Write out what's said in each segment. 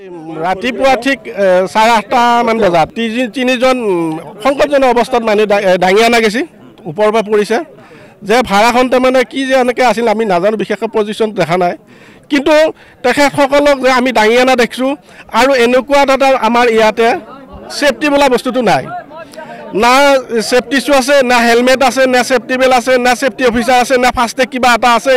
ৰাতিপুৱা ঠিক 8:30 মান বজাত তিনিজন সংকটজনক অৱস্থাত মানুহ দাঙি অনা গৈছে ওপৰৰ পৰা পৰিছে যে ভাড়াখন তাৰমানে কি যে এনেকৈ আছিল আমি নাজানো বিশেষকৈ পজিশ্যন দেখা নাই কিন্তু তেখেতসকলক যে আমি দাঙি অনা দেখিছোঁ আৰু এনেকুৱা এটা আমাৰ ইয়াতে সেফটি বোলা বস্তুটো নাই না সেফটি শু আছে না হেলমেট আছে না সেফটি বেল আছে না সেফটি অফিসার আছে না ফাস্টেগ কিবা এটা আছে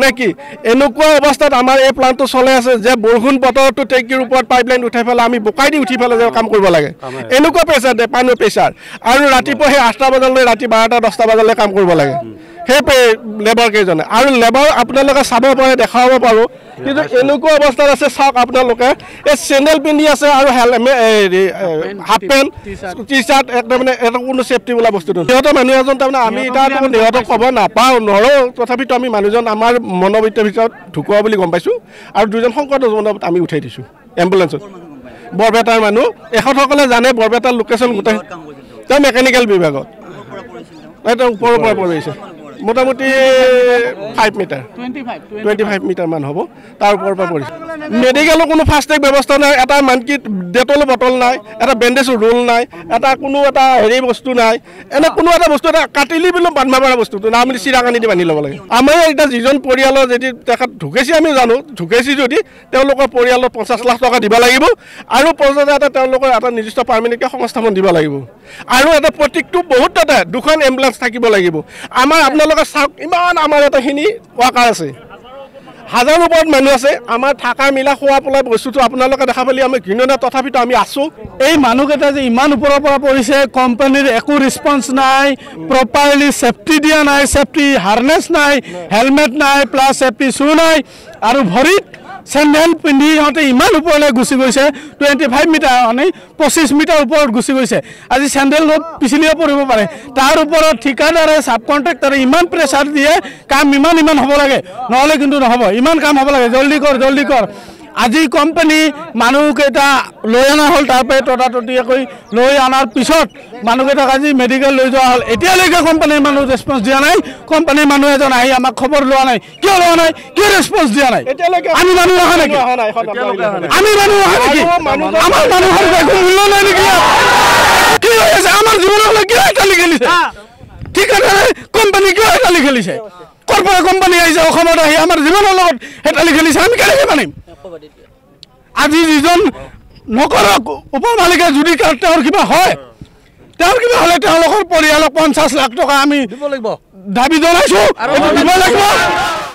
নাকি এনেকুৱা অৱস্থাত আমাৰ এই প্লান্টটো চলে আছে যে বৰষুণ বতৰটো টেংকিৰ ওপৰত পাইপলাইন উঠাই পেলাই আমি বোকাই দি উঠি পেলাই কাম কৰিব লাগে এনেকুৱা প্ৰেছাৰ দে পানীৰ প্ৰেছাৰ আৰু ৰাতিপুৱা সেই 8টা বজালৈ ৰাতি 12টা 10টা বজালৈ কাম কৰিব লাগে সেই লেবাৰ কেইজনে আৰু লেবাৰ আপোনালোকে চাব পাৰে দেখাব পাৰো কিন্তু এনেকুৱা অৱস্থাত আছে চাওক আপোনালোকে এই চেণ্ডেল পিন্ধি আছে আৰু হাফ পেণ্ট টি চাৰ্ট একদম মানে এটা কোনো সেফটি বোলা বস্তুটো সিহঁতৰ মানুহ এজন তাৰমানে আমি এটা সিহঁতক ক'ব নাপাওঁ নৰো তথাপিতো আমি মানুহজন আমাৰ মনোবিত্তৰ ভিতৰত ঢুকুৱা বুলি গম পাইছোঁ আৰু দুজন সংকটজনক আমি উঠাই দিছোঁ এম্বুলেঞ্চত বৰপেটাৰ মানুহ এখনসকলে জানে বৰপেটাৰ লোকেশ্যন গোটেই তেওঁ মেকানিকেল বিভাগত এটা ওপৰৰ পৰা পৰিছে মোটামুটি 5 মিটাৰ 25 মিটাৰ মান হ'ব তাৰ ওপৰৰ পৰা পৰিছে মেডিকেলৰ কোনো ফাস্টেগ ব্যৱস্থা নাই এটা মানকি ডেটল বটল নাই এটা বেণ্ডেজ ৰোল নাই এটা কোনো এটা হেৰি বস্তু নাই এনে কোনো এটা বস্তু এটা কাটিলি বুলি বান্ধা পৰা বস্তুটো না আমি চিৰাকানি দি বান্ধি ল'ব লাগে আমাৰ এতিয়া যিজন পৰিয়ালৰ যদি তেখেত ঢুকাইছে আমি জানো ঢুকাইছে যদি তেওঁলোকৰ পৰিয়ালৰ 50 লাখ টকা দিব লাগিব আৰু পৰ্যায়ত এটা তেওঁলোকৰ এটা নিৰ্দিষ্ট পাৰ্মানেণ্টকে সংস্থাপন দিব লাগিব আৰু এটা প্ৰত্যেকটো বহুত এটা দুখন এম্বুলেন্স থাকিব লাগিব আমাৰ আপোনালোকে চাওক ইমান আমাৰ এটাখিনি ৱাকাৰ আছে হাজাৰ ওপৰত মানুহ আছে আমাৰ থাকা মিলা খোৱা পলাই বস্তুটো আপোনালোকে দেখা পালি আমি ঘৃণনা তথাপিতো আমি আছোঁ এই মানুহকেইটা যে ইমান ওপৰৰ পৰা পৰিছে কোম্পানীৰ একো ৰেছপন্স নাই প্ৰপাৰলি সেফটি দিয়া নাই সেফটি হাৰ্নেছ নাই হেলমেট নাই প্লাছ সেফটি শ্বু নাই আৰু ভৰিত চেণ্ডেল পিন্ধি সিহঁতে ইমান ওপৰলৈ গুচি গৈছে 25 মিটাৰ মানে 25 মিটাৰ ওপৰত গুচি গৈছে আজি চেণ্ডেল পিছলিও পৰিব পাৰে তাৰ ওপৰত ঠিকাদাৰে সাব কন্ট্ৰাক্টৰে ইমান প্ৰেছাৰ দিয়ে কাম ইমান হ'ব লাগে নহ'লে কিন্তু নহ'ব ইমান কাম হ'ব লাগে জলদি কৰ আজি কোম্পানী মানুহকেইটা লৈ অনা হ'ল তাৰপৰা ততাততীয়াকৈ লৈ অনাৰ পিছত মানুহকেইটাক আজি মেডিকেল লৈ যোৱা হ'ল এতিয়ালৈকে কোম্পানীৰ মানুহ ৰেছপন্স দিয়া নাই কোম্পানীৰ মানুহ এজন আহি আমাক খবৰ লোৱা নাই কিয় লোৱা নাই কিয় ৰেছপন্স দিয়া নাই আমি মানুহ অহা নেকি আমি মানুহ অহা নেকি আমাৰ মানুহৰ একো মূল্য নাই নেকি কি হৈ আছে আমাৰ জীৱনলৈ কিয় এটালি খেলিছে ঠিকাদাৰে কোম্পানী কিয় এটালি খেলিছে কৰ্পৰেট কোম্পানী আহিছে অসমত আহি আমাৰ জীৱনৰ লগত এটালি খেলিছে আমি কেনেকৈ মানিম আজি যিজন নকৰক উপ মালিকে যদি তেওঁৰ কিবা হয় তেওঁৰ কিবা হ'লে তেওঁলোকৰ পৰিয়ালক 50 লাখ টকা আমি দিব লাগিব দাবী জনাইছোঁ দিব লাগিব